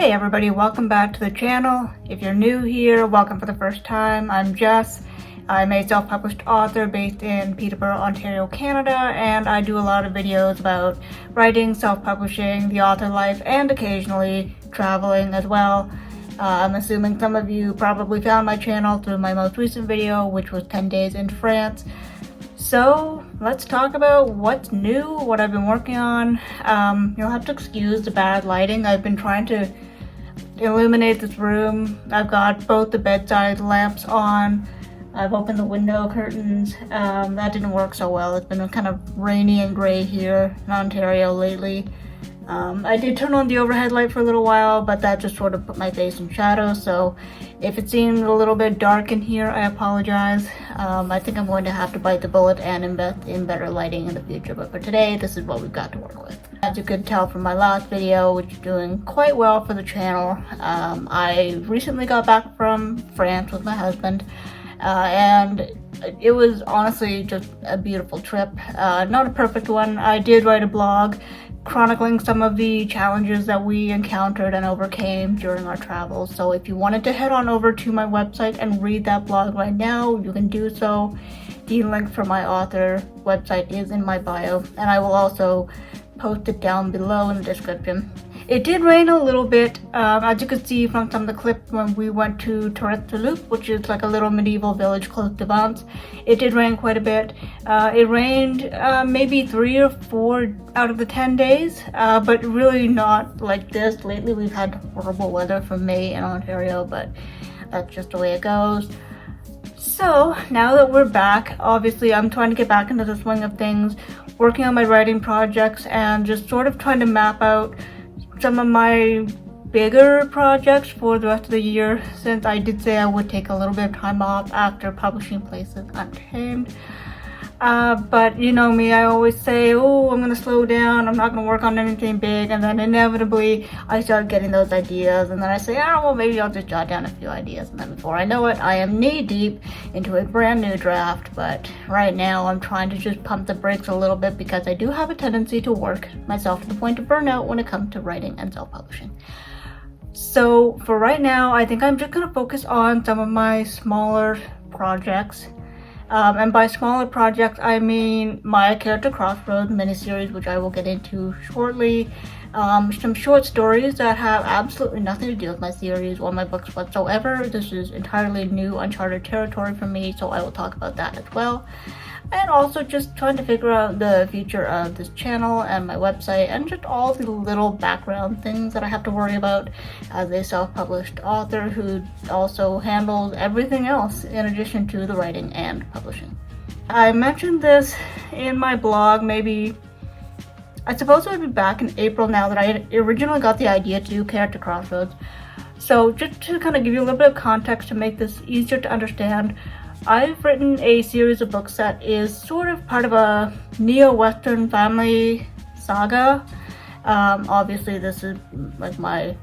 Hey everybody, welcome back to the channel. If you're new here, welcome for the first time. I'm Jess. I'm a self-published author based in Peterborough, Ontario, Canada, and I do a lot of videos about writing, self-publishing, the author life, and occasionally traveling as well. I'm assuming some of you probably found my channel through my most recent video, which was 10 days in France. So let's talk about what's new, what I've been working on. You'll have to excuse the bad lighting. I've been trying to illuminate this room. I've got both the bedside lamps on. I've opened the window curtains. That didn't work so well. It's been kind of rainy and gray here in Ontario lately. I did turn on the overhead light for a little while, but that just sort of put my face in shadow, so if it seemed a little bit dark in here, I apologize. I think I'm going to have to bite the bullet and invest in better lighting in the future, but for today, this is what we've got to work with. As you could tell from my last video, which is doing quite well for the channel, I recently got back from France with my husband, and it was honestly just a beautiful trip. Not a perfect one. I did write a blog chronicling some of the challenges that we encountered and overcame during our travels. So if you wanted to head on over to my website and read that blog right now, you can do so. The link for my author website is in my bio, and I will also post it down below in the description. It did rain a little bit, as you could see from some of the clips when we went to Tourette-sur-Loup, which is like a little medieval village close to Vence. It did rain quite a bit. It rained maybe 3 or 4 out of the 10 days, but really not like this. Lately we've had horrible weather for May in Ontario, but that's just the way it goes. So now that we're back, obviously I'm trying to get back into the swing of things, working on my writing projects and just sort of trying to map out some of my bigger projects for the rest of the year, since I did say I would take a little bit of time off after publishing Places Untamed. But you know me, I always say, oh, I'm gonna slow down, I'm not gonna work on anything big, and then inevitably I start getting those ideas, and then I say, oh, well, maybe I'll just jot down a few ideas, and then before I know it, I am knee deep into a brand new draft. But right now I'm trying to just pump the brakes a little bit, because I do have a tendency to work myself to the point of burnout when it comes to writing and self-publishing. So for right now, I think I'm just gonna focus on some of my smaller projects. And by smaller projects, I mean my Character Crossroads miniseries, which I will get into shortly. Some short stories that have absolutely nothing to do with my series or my books whatsoever. This is entirely new, uncharted territory for me, so I will talk about that as well. And also just trying to figure out the future of this channel and my website, and just all the little background things that I have to worry about as a self-published author who also handles everything else in addition to the writing and publishing. I mentioned this in my blog, maybe I suppose it would be back in April now, that I originally got the idea to do Character Crossroads. So just to kind of give you a little bit of context to make this easier to understand, I've written a series of books that is sort of part of a neo-Western family saga. Obviously this is like my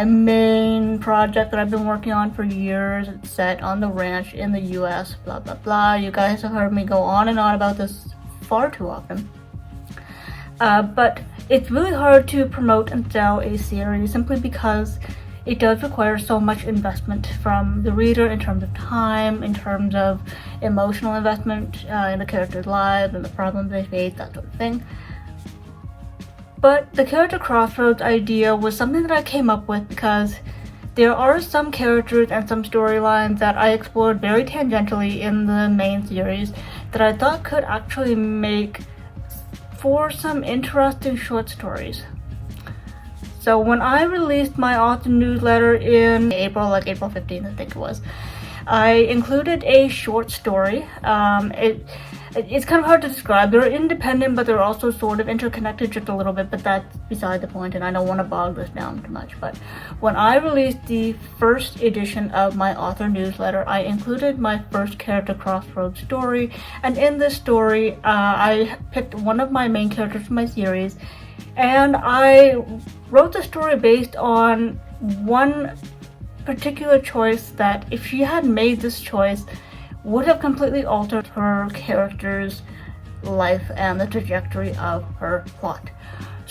main project that I've been working on for years. It's set on the ranch in the US, blah blah blah. You guys have heard me go on and on about this far too often. But it's really hard to promote and sell a series simply because it does require so much investment from the reader in terms of time, in terms of emotional investment in the characters' lives and the problems they face, that sort of thing. But the Character Crossroads idea was something that I came up with because there are some characters and some storylines that I explored very tangentially in the main series that I thought could actually make for some interesting short stories. So when I released my author newsletter in April, like April 15th, I think it was, I included a short story. It's kind of hard to describe. They're independent, but they're also sort of interconnected just a little bit, but that's beside the point, and I don't want to bog this down too much. But when I released the first edition of my author newsletter, I included my first Character Crossroads story, and in this story, I picked one of my main characters from my series, and I wrote the story based on one particular choice that, if she had made this choice, would have completely altered her character's life and the trajectory of her plot.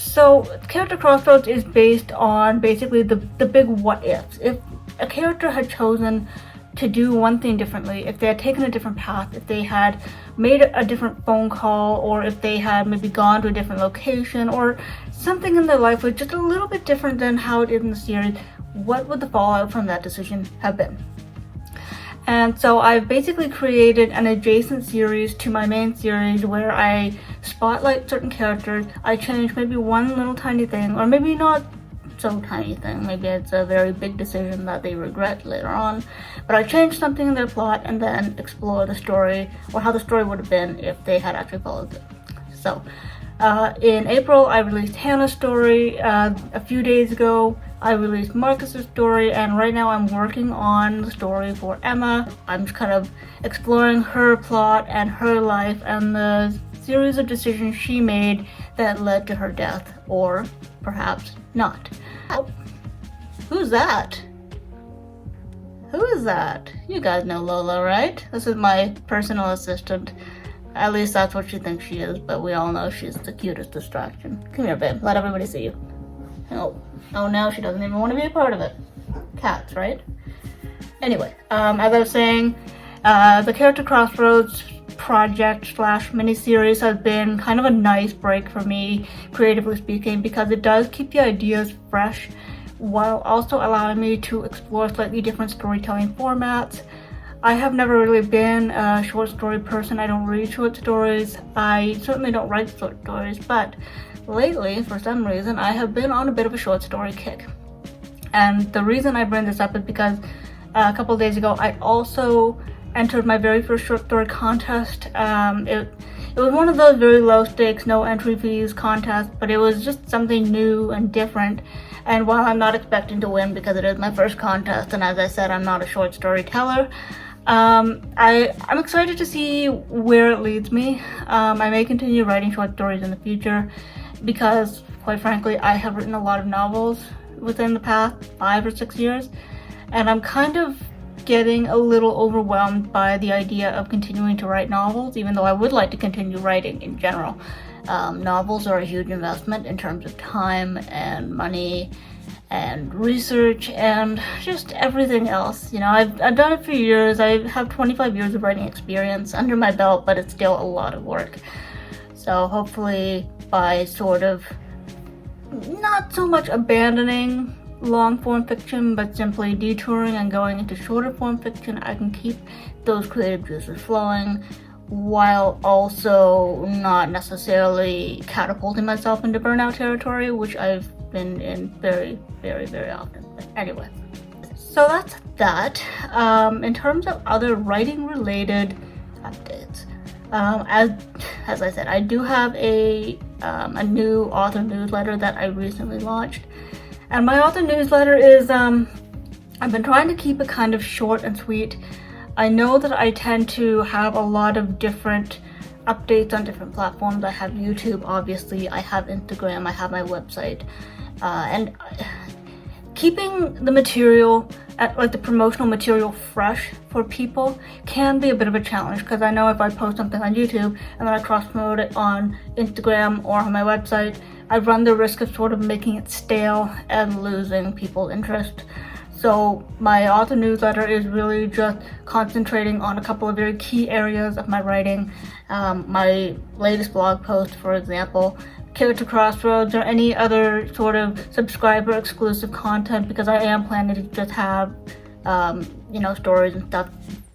So Character Crossroads is based on basically the big what ifs. If a character had chosen to do one thing differently, if they had taken a different path, if they had made a different phone call, or if they had maybe gone to a different location, or something in their life was just a little bit different than how it is in the series, what would the fallout from that decision have been? And so I've basically created an adjacent series to my main series where I spotlight certain characters. I change maybe one little tiny thing, or maybe not so tiny thing. Maybe it's a very big decision that they regret later on. But I change something in their plot and then explore the story, or how the story would have been if they had actually followed it. So in April, I released Hannah's story. A few days ago, I released Marcus's story, and right now I'm working on the story for Emma. I'm just kind of exploring her plot and her life and the series of decisions she made that led to her death, or perhaps not. Oh, who's that? Who is that? You guys know Lola, right? This is my personal assistant. At least that's what she thinks she is, but we all know she's the cutest distraction. Come here, babe. Let everybody see you. Oh, now she doesn't even want to be a part of it. Cats, right? Anyway, as I was saying, the Character Crossroads project / miniseries has been kind of a nice break for me, creatively speaking, because it does keep the ideas fresh while also allowing me to explore slightly different storytelling formats. I have never really been a short story person. I don't read short stories. I certainly don't write short stories, but lately, for some reason, I have been on a bit of a short story kick. And the reason I bring this up is because a couple of days ago, I also entered my very first short story contest. It was one of those very low stakes, no entry fees contests, but it was just something new and different. And while I'm not expecting to win because it is my first contest, and as I said, I'm not a short story teller, I'm excited to see where it leads me. I may continue writing short stories in the future because, quite frankly, I have written a lot of novels within the past 5 or 6 years, and I'm kind of getting a little overwhelmed by the idea of continuing to write novels, even though I would like to continue writing in general. Novels are a huge investment in terms of time and money and research and just everything else. You know, I've done it for years. I have 25 years of writing experience under my belt, but it's still a lot of work. So hopefully by sort of not so much abandoning long form fiction, but simply detouring and going into shorter form fiction, I can keep those creative juices flowing while also not necessarily catapulting myself into burnout territory, which I've been in very, very, very often. But anyway, so that's that. In terms of other writing related updates, as I said, I do have a new author newsletter that I recently launched. And my author newsletter is, I've been trying to keep it kind of short and sweet. I know that I tend to have a lot of different updates on different platforms. I have YouTube, obviously, I have Instagram, I have my website. And keeping the material, like the promotional material, fresh for people can be a bit of a challenge, because I know if I post something on YouTube and then I cross-promote it on Instagram or on my website, I run the risk of sort of making it stale and losing people's interest. So my author newsletter is really just concentrating on a couple of very key areas of my writing. My latest blog post, for example, Character Crossroads, or any other sort of subscriber exclusive content, because I am planning to just have, stories and stuff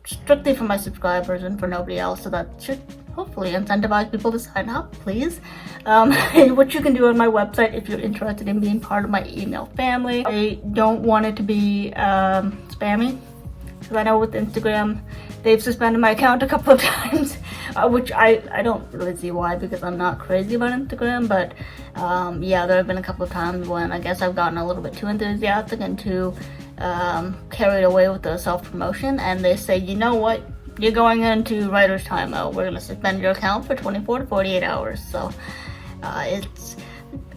strictly for my subscribers and for nobody else. So that should hopefully incentivize people to sign up, please. Which you can do on my website if you're interested in being part of my email family. I don't want it to be spammy, because I know with Instagram, they've suspended my account a couple of times, which I don't really see why, because I'm not crazy about Instagram, but yeah, there have been a couple of times when I guess I've gotten a little bit too enthusiastic and too carried away with the self-promotion, and they say, you know what, you're going into writer's timeout. We're going to suspend your account for 24 to 48 hours. So it's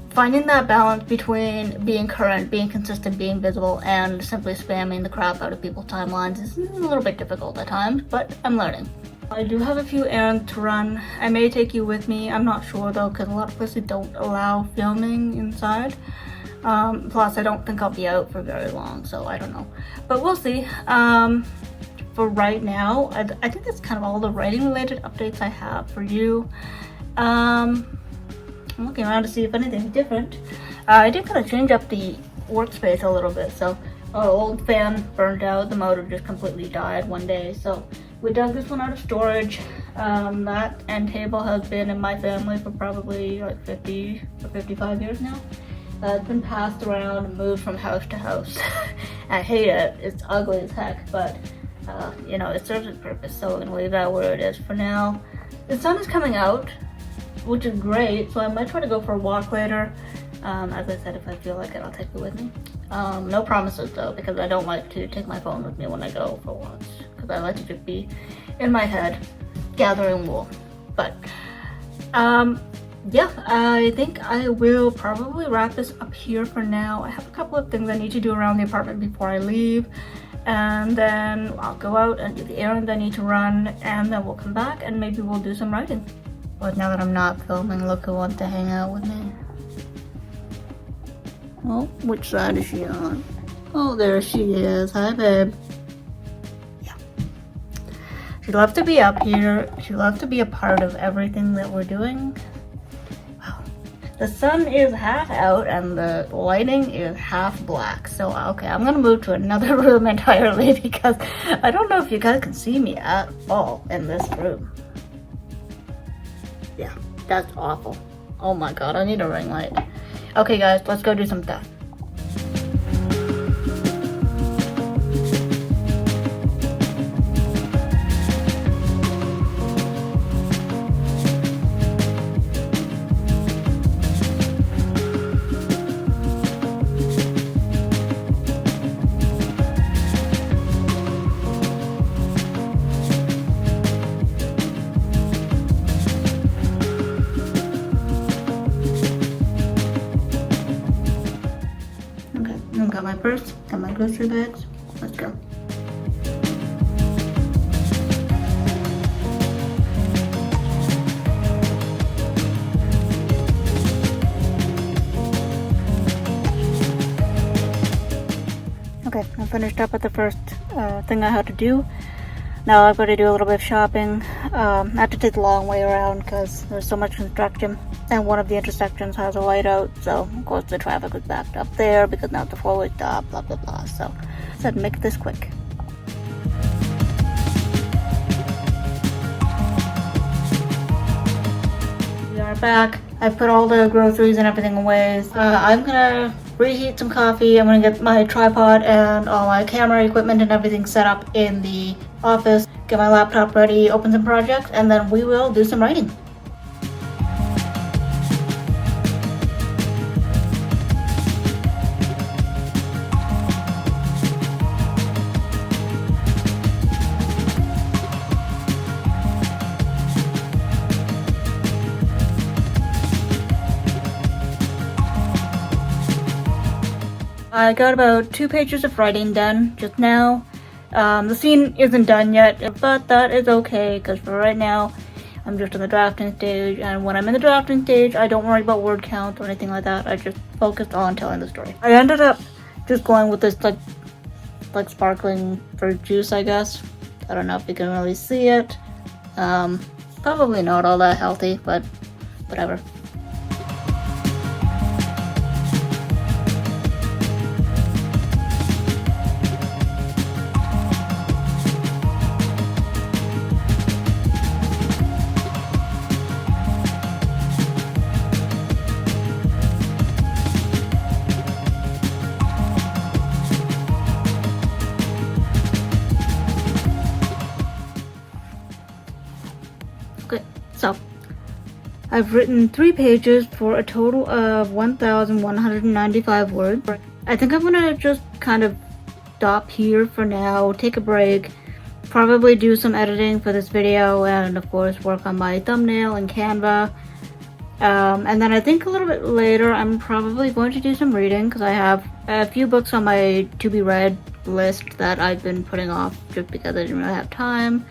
finding that balance between being current, being consistent, being visible, and simply spamming the crap out of people's timelines is a little bit difficult at times, but I'm learning. I do have a few errands to run. I may take you with me. I'm not sure though, because a lot of places don't allow filming inside. Plus, I don't think I'll be out for very long, so I don't know. But we'll see. For right now, I think that's kind of all the writing related updates I have for you. I'm looking around to see if anything's different. I did kind of change up the workspace a little bit. So our old fan burned out. The motor just completely died one day. So we dug this one out of storage. That end table has been in my family for probably like 50 or 55 years now. It's been passed around and moved from house to house. I hate it. It's ugly as heck, but you know, it serves its purpose, so I'm gonna leave that where it is for now. The sun is coming out, which is great, so I might try to go for a walk later. As I said, if I feel like it, I'll take it with me. No promises though, because I don't like to take my phone with me when I go for walks, because I like to just be in my head gathering wool. But yeah, I think I will probably wrap this up here for now. I have a couple of things I need to do around the apartment before I leave, and then I'll go out and do the errands I need to run, and then we'll come back and maybe we'll do some writing. But now that I'm not filming, look who wants to hang out with me. Oh, which side is she on? Oh, there she is. Hi, babe. Yeah. She loves to be up here. She loves to be a part of everything that we're doing. Wow. The sun is half out and the lighting is half black. So, okay, I'm gonna move to another room entirely because I don't know if you guys can see me at all in this room. Yeah, that's awful. Oh my god, I need a ring light. Okay guys, let's go do some stuff. Got my purse, got my grocery bags. Let's go. Okay, I finished up with the first thing I had to do. Now I've got to do a little bit of shopping. I have to take the long way around because there's so much construction. And one of the intersections has a light out, so of course the traffic was backed up there because now it's a four-way stop, blah blah blah. So I said make this quick. We are back. I put all the groceries and everything away. I'm gonna reheat some coffee. I'm gonna get my tripod and all my camera equipment and everything set up in the office, get my laptop ready, open some projects, and then we will do some writing. I got about 2 pages of writing done just now. The scene isn't done yet, but that is okay because for right now I'm just in the drafting stage, and when I'm in the drafting stage I don't worry about word count or anything like that. I just focused on telling the story. I ended up just going with this like sparkling fruit juice, I guess. I don't know if you can really see it. Probably not all that healthy, but whatever. Okay, so I've written 3 pages for a total of 1,195 words. I think I'm gonna just kind of stop here for now, take a break, probably do some editing for this video, and of course work on my thumbnail in Canva. And then I think a little bit later I'm probably going to do some reading because I have a few books on my to be read list that I've been putting off just because I didn't really have time.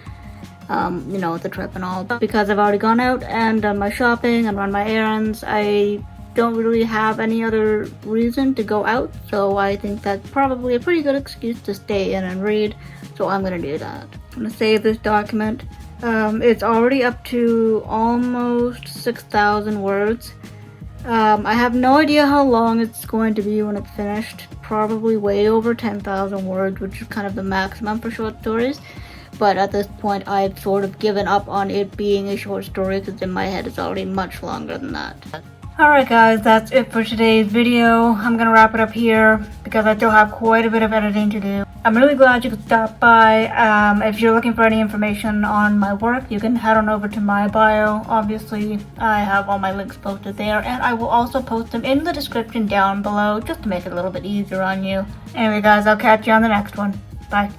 the trip and all. But because I've already gone out and done my shopping and run my errands, I don't really have any other reason to go out, so I think that's probably a pretty good excuse to stay in and read, so I'm gonna do that. I'm gonna save this document. It's already up to almost 6,000 words. I have no idea how long it's going to be when it's finished. Probably way over 10,000 words, which is kind of the maximum for short stories. But at this point, I've sort of given up on it being a short story because in my head it's already much longer than that. Alright guys, that's it for today's video. I'm gonna wrap it up here because I still have quite a bit of editing to do. I'm really glad you could stop by. If you're looking for any information on my work, you can head on over to my bio. Obviously, I have all my links posted there, and I will also post them in the description down below just to make it a little bit easier on you. Anyway guys, I'll catch you on the next one. Bye.